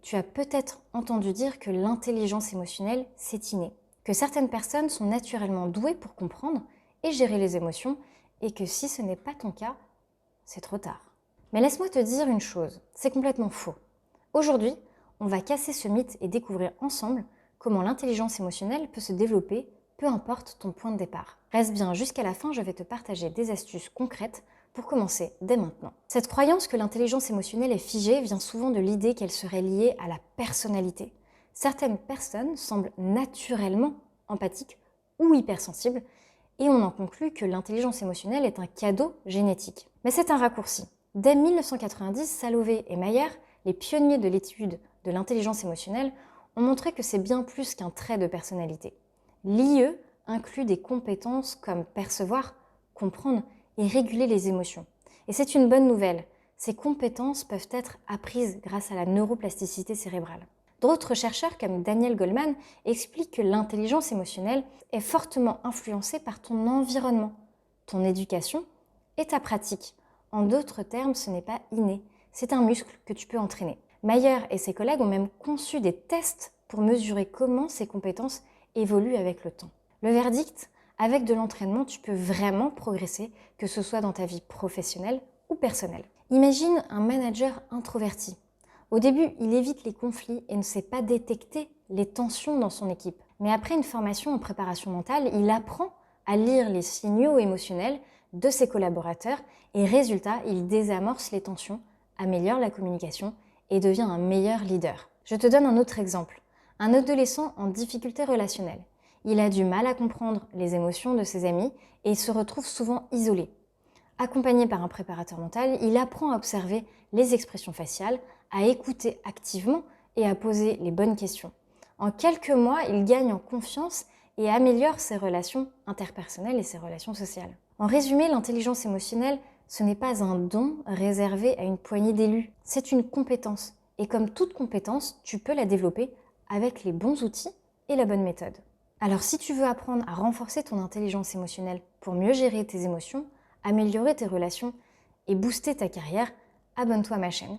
Tu as peut-être entendu dire que l'intelligence émotionnelle, c'est inné, que certaines personnes sont naturellement douées pour comprendre et gérer les émotions, et que si ce n'est pas ton cas, c'est trop tard. Mais laisse-moi te dire une chose, c'est complètement faux. Aujourd'hui, on va casser ce mythe et découvrir ensemble comment l'intelligence émotionnelle peut se développer, peu importe ton point de départ. Reste bien jusqu'à la fin, je vais te partager des astuces concrètes pour commencer dès maintenant. Cette croyance que l'intelligence émotionnelle est figée vient souvent de l'idée qu'elle serait liée à la personnalité. Certaines personnes semblent naturellement empathiques ou hypersensibles, et on en conclut que l'intelligence émotionnelle est un cadeau génétique. Mais c'est un raccourci. Dès 1990, Salovey et Mayer, les pionniers de l'étude de l'intelligence émotionnelle, ont montré que c'est bien plus qu'un trait de personnalité. L'IE inclut des compétences comme percevoir, comprendre et réguler les émotions. Et c'est une bonne nouvelle, ces compétences peuvent être apprises grâce à la neuroplasticité cérébrale. D'autres chercheurs, comme Daniel Goleman, expliquent que l'intelligence émotionnelle est fortement influencée par ton environnement, ton éducation et ta pratique. En d'autres termes, ce n'est pas inné, c'est un muscle que tu peux entraîner. Mayer et ses collègues ont même conçu des tests pour mesurer comment ces compétences évoluent avec le temps. Le verdict, avec de l'entraînement, tu peux vraiment progresser, que ce soit dans ta vie professionnelle ou personnelle. Imagine un manager introverti. Au début, il évite les conflits et ne sait pas détecter les tensions dans son équipe. Mais après une formation en préparation mentale, il apprend à lire les signaux émotionnels de ses collaborateurs et résultat, il désamorce les tensions, améliore la communication et devient un meilleur leader. Je te donne un autre exemple. Un adolescent en difficulté relationnelle. Il a du mal à comprendre les émotions de ses amis et se retrouve souvent isolé. Accompagné par un préparateur mental, il apprend à observer les expressions faciales, à écouter activement et à poser les bonnes questions. En quelques mois, il gagne en confiance et améliore ses relations interpersonnelles et ses relations sociales. En résumé, l'intelligence émotionnelle, ce n'est pas un don réservé à une poignée d'élus, c'est une compétence. Et comme toute compétence, tu peux la développer avec les bons outils et la bonne méthode. Alors si tu veux apprendre à renforcer ton intelligence émotionnelle pour mieux gérer tes émotions, améliorer tes relations et booster ta carrière, abonne-toi à ma chaîne.